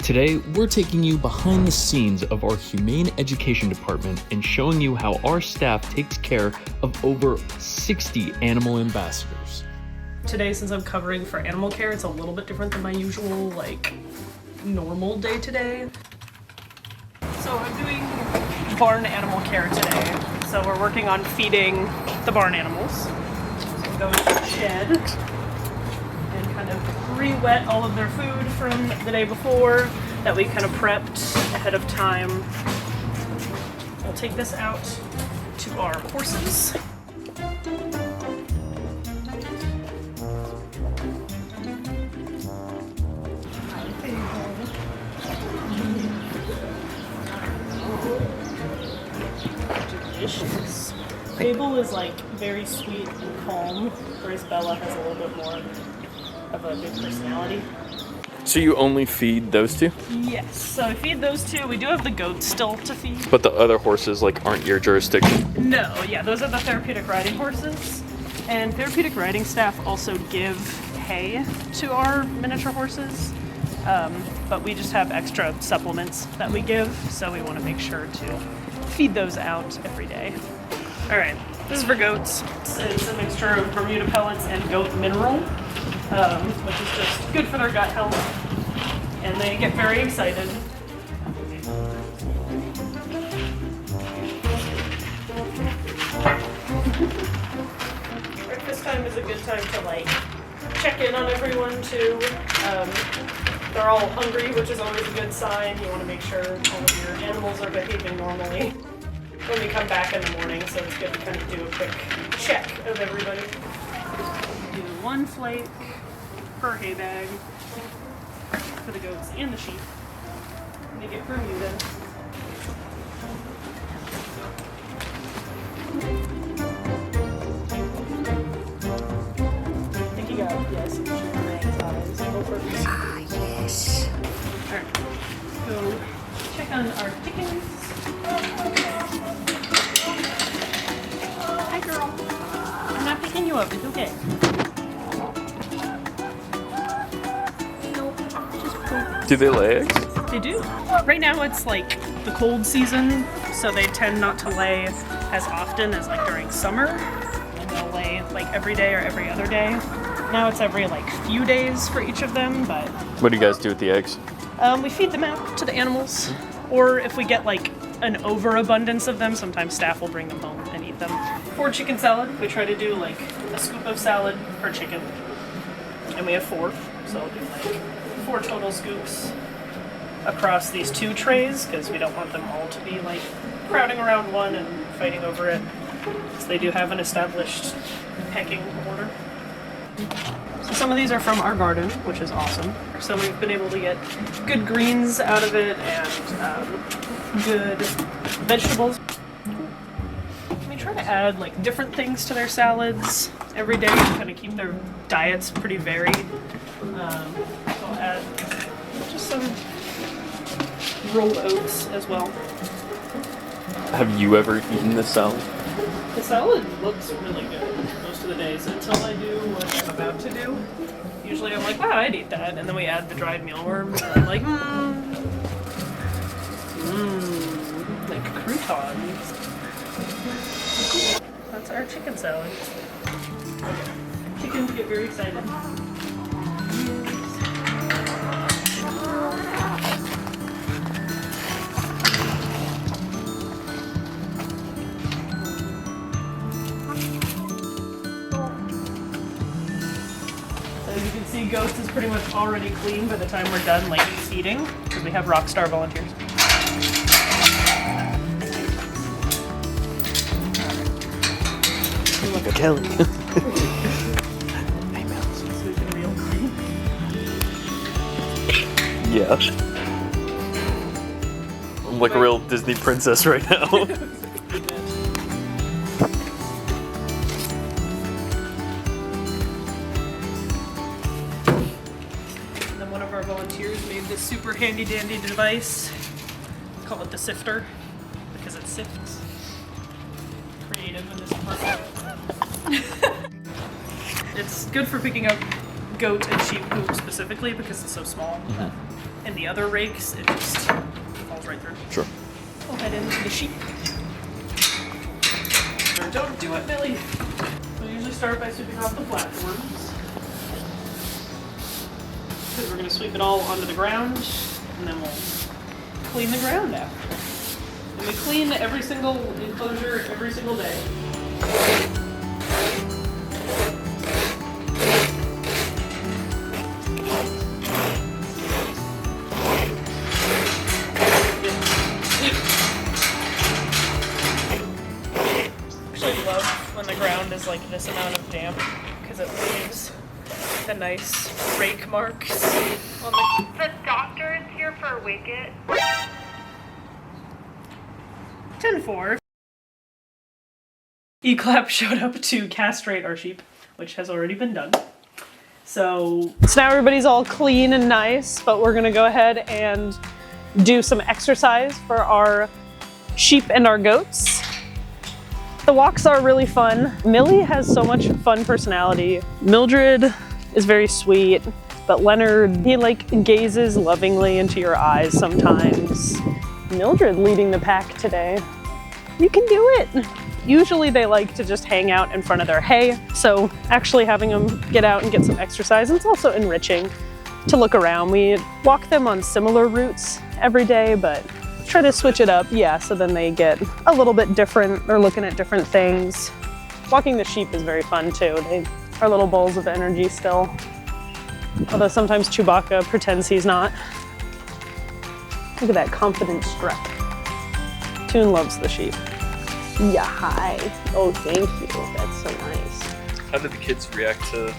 Today, we're taking you behind the scenes of our Humane Education Department and showing you how our staff takes care of over 60 animal ambassadors. Today, since I'm covering for animal care, it's a little bit different than my usual, normal day-to-day. So I'm doing barn animal care today. So we're working on feeding the barn animals. So we go into the shed and kind of re-wet all of their food from the day before that we kind of prepped ahead of time. We'll take this out to our horses. Delicious. Fable is very sweet and calm, whereas Bella has a little bit more of a big personality. So you only feed those two? Yes, so I feed those two. We do have the goats still to feed. But the other horses aren't your jurisdiction? No, yeah, those are the therapeutic riding horses. And therapeutic riding staff also give hay to our miniature horses. But we just have extra supplements that we give, so we want to make sure to feed those out every day. All right, this is for goats. It's a mixture of Bermuda pellets and goat mineral, which is just good for their gut health, and they get very excited. Breakfast time is a good time to check in on everyone too. They're all hungry, which is always a good sign. You want to make sure all of your animals are behaving normally when we come back in the morning, so it's good to kind of do a quick check of everybody. Do 1 flake per hay bag for the goats and the sheep. Make it Bermuda. I think you got, yes, eyes. Go for it. Yes. Alright, go check on our chickens. Hi girl. I'm not picking you up, it's okay. Nope, just poop. Do they lay eggs? They do. Right now it's the cold season, so they tend not to lay as often as during summer. And they'll lay every day or every other day. Now it's every few days for each of them, but What do you guys do with the eggs? we feed them out to the animals, or if we get an overabundance of them, sometimes staff will bring them home and eat them. For chicken salad, we try to do a scoop of salad per chicken, and we have 4, so we'll do 4 total scoops across these 2 trays because we don't want them all to be crowding around one and fighting over it. So they do have an established pecking order. So some of these are from our garden, which is awesome. So we've been able to get good greens out of it and good vegetables. We try to add different things to their salads every day to kind of keep their diets pretty varied. So I'll add just some rolled oats as well. Have you ever eaten this salad? The salad looks really good most of the days until I do what I'm about to do. Usually I'm wow, I'd eat that. And then we add the dried mealworms and I'm croutons. That's our chicken salad. Chickens get very excited. Goats is pretty much already clean by the time we're done feeding, because we have rockstar volunteers. Look at Kelly. Hey, mouse. Sweet real clean. Yeah. I'm like a real Disney princess right now. Volunteers made this super handy dandy device. Call it the sifter because it sifts. Creative in this department. It's good for picking up goat and sheep poop specifically because it's so small. in the other rakes, it just falls right through. Sure. We'll head into the sheep. Or don't do it, Millie. We'll usually start by sweeping off the flatworms. Because we're going to sweep it all onto the ground, and then we'll clean the ground after. And we clean every single enclosure every single day. I love when the ground is like this amount of damp because it leaves the nice rake marks on The doctor is here for Wicket. 10-4. E-Clap showed up to castrate our sheep, which has already been done. So now everybody's all clean and nice, but we're gonna go ahead and do some exercise for our sheep and our goats. The walks are really fun. Millie has so much fun personality. Mildred is very sweet, but Leonard, he like gazes lovingly into your eyes sometimes. Mildred leading the pack today. You can do it. Usually they like to just hang out in front of their hay, so actually having them get out and get some exercise, and it's also enriching to look around. We walk them on similar routes every day, but try to switch it up, yeah, so then they get a little bit different. They're looking at different things. Walking the sheep is very fun too. They are little balls of energy still. Although sometimes Chewbacca pretends he's not. Look at that confident strut. Toon loves the sheep. Yeah, hi. Oh, thank you. That's so nice. How did the kids react to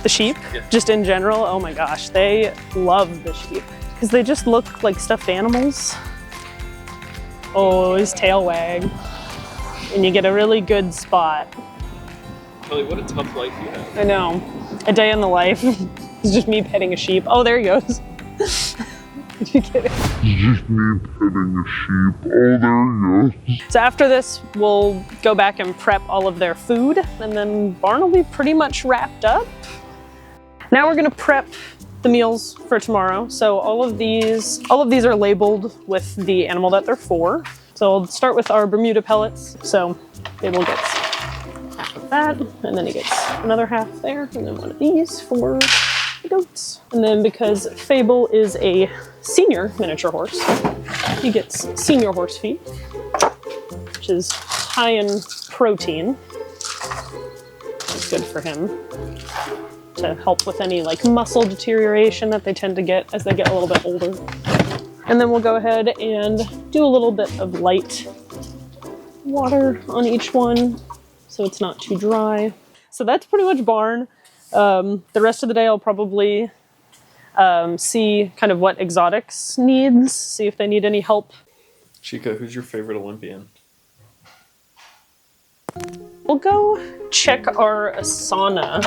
the sheep? Yeah. Just in general, oh my gosh, they love the sheep. Because they just look like stuffed animals. Oh, his tail wag. And you get a really good spot. Millie, what a tough life you have. I know. A day in the life. It's just me petting a sheep. Oh, there he goes. Did you get it? It's just me petting a sheep. Oh, there you go. So after this, we'll go back and prep all of their food, and then barn will be pretty much wrapped up. Now we're gonna prep the meals for tomorrow. So all of these are labeled with the animal that they're for. So I'll start with our Bermuda pellets. So Fable gets half of that, and then he gets another half there, and then one of these for the goats. And then because Fable is a senior miniature horse, he gets senior horse feed, which is high in protein. It's good for him to help with any like muscle deterioration that they tend to get as they get a little bit older. And then we'll go ahead and do a little bit of light water on each one so it's not too dry. So that's pretty much barn. The rest of the day I'll probably see kind of what exotics needs, see if they need any help. Chica, who's your favorite Olympian? We'll go check our Asana.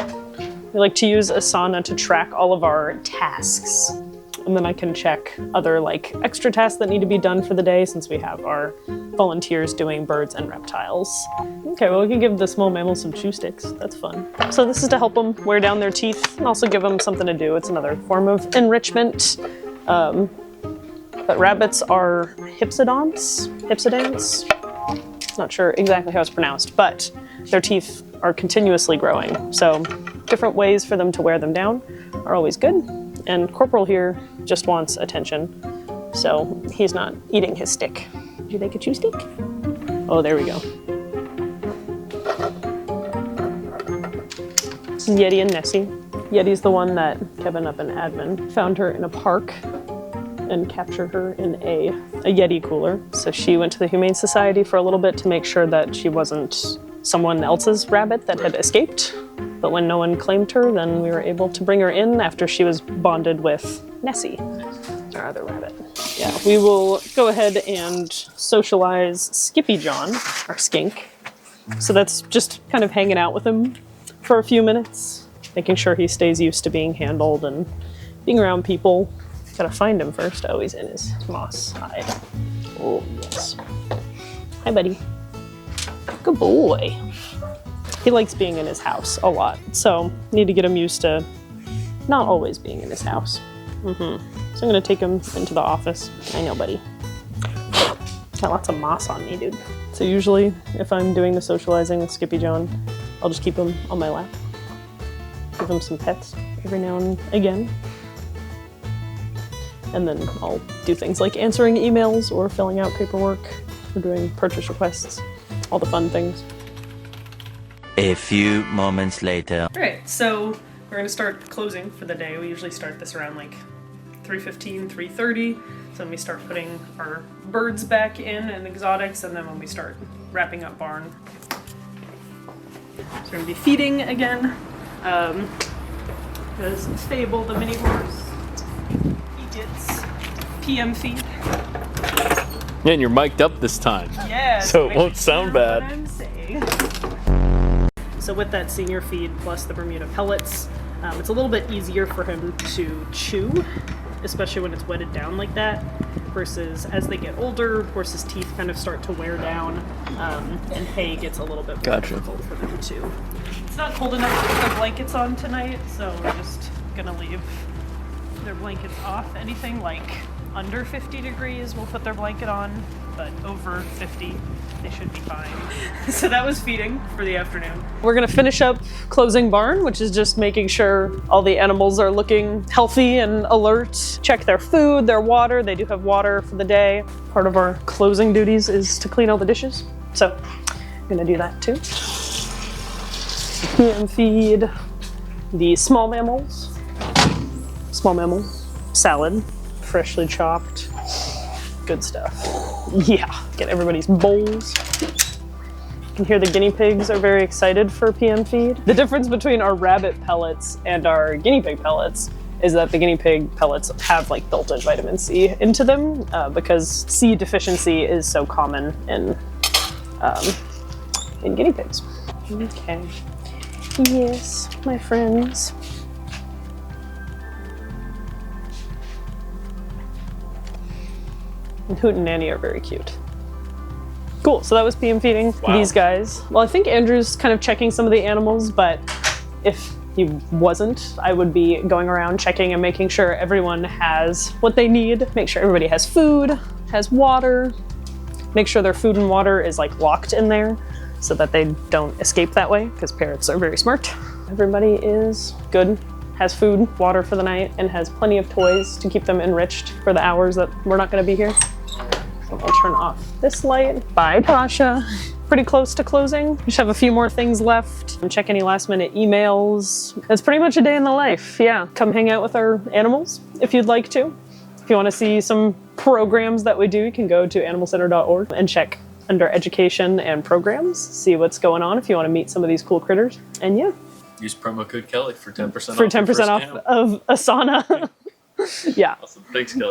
We like to use Asana to track all of our tasks. And then I can check other like extra tasks that need to be done for the day since we have our volunteers doing birds and reptiles. Okay, well we can give the small mammals some chew sticks. That's fun. So this is to help them wear down their teeth and also give them something to do. It's another form of enrichment. But rabbits are hypsodonts? Not sure exactly how it's pronounced, but their teeth are continuously growing. So different ways for them to wear them down are always good. And Corporal here just wants attention, so he's not eating his stick. Did you make a chew stick? Oh, there we go. Yeti and Nessie. Yeti's the one that Kevin up in admin found her in a park and captured her in a Yeti cooler. So she went to the Humane Society for a little bit to make sure that she wasn't someone else's rabbit that had escaped. But when no one claimed her, then we were able to bring her in after she was bonded with Nessie, our other rabbit. Yeah, we will go ahead and socialize Skippy John, our skink. So that's just kind of hanging out with him for a few minutes, making sure he stays used to being handled and being around people. Gotta find him first. Oh, he's in his moss hide. Oh, yes. Hi, buddy. Good boy. He likes being in his house a lot, so need to get him used to not always being in his house. So I'm gonna take him into the office. I know, buddy. Got lots of moss on me, dude. So usually, if I'm doing the socializing with Skippy John, I'll just keep him on my lap. Give him some pets every now and again. And then I'll do things like answering emails or filling out paperwork or doing purchase requests. All the fun things. A few moments later. All right, so we're gonna start closing for the day. We usually start this around like 3:15, 3:30. So then we start putting our birds back in and exotics, and then when we start wrapping up barn. So we're gonna be feeding again. Because Fable, the mini horse, he gets PM feed. Yeah, and you're mic'd up this time. Yeah, So it won't sound bad. What I'm saying. So with that senior feed plus the Bermuda pellets, it's a little bit easier for him to chew, especially when it's wetted down like that, versus as they get older, horses' teeth kind of start to wear down, and hay gets a little bit more difficult for them too. It's not cold enough to put their blankets on tonight, so we're just gonna leave their blankets off. Anything like under 50 degrees, we'll put their blanket on, but over 50, they should be fine. So that was feeding for the afternoon. We're gonna finish up closing barn, which is just making sure all the animals are looking healthy and alert. Check their food, their water. They do have water for the day. Part of our closing duties is to clean all the dishes. So I'm gonna do that too. And feed the small mammals. Small mammal salad, freshly chopped. Good stuff. Yeah, get everybody's bowls. You can hear the guinea pigs are very excited for PM feed. The difference between our rabbit pellets and our guinea pig pellets is that the guinea pig pellets have like built-in vitamin C into them because C deficiency is so common in guinea pigs. Okay. Yes, my friends. And Hoot and Nanny are very cute. Cool, so that was PM feeding these guys. Well, I think Andrew's kind of checking some of the animals, but if he wasn't, I would be going around checking and making sure everyone has what they need. Make sure everybody has food, has water. Make sure their food and water is like locked in there so that they don't escape that way, because parrots are very smart. Everybody is good, has food, water for the night, and has plenty of toys to keep them enriched for the hours that we're not gonna be here. So I'll turn off this light. Bye, Tasha. Pretty close to closing. We just have a few more things left. Check any last minute emails. That's pretty much a day in the life. Yeah, come hang out with our animals if you'd like to. If you wanna see some programs that we do, you can go to animalcenter.org and check under education and programs, see what's going on if you wanna meet some of these cool critters. And yeah. Use promo code Kelly for 10% off. For 10% off of Asana. Yeah. Awesome. Thanks, Kelly.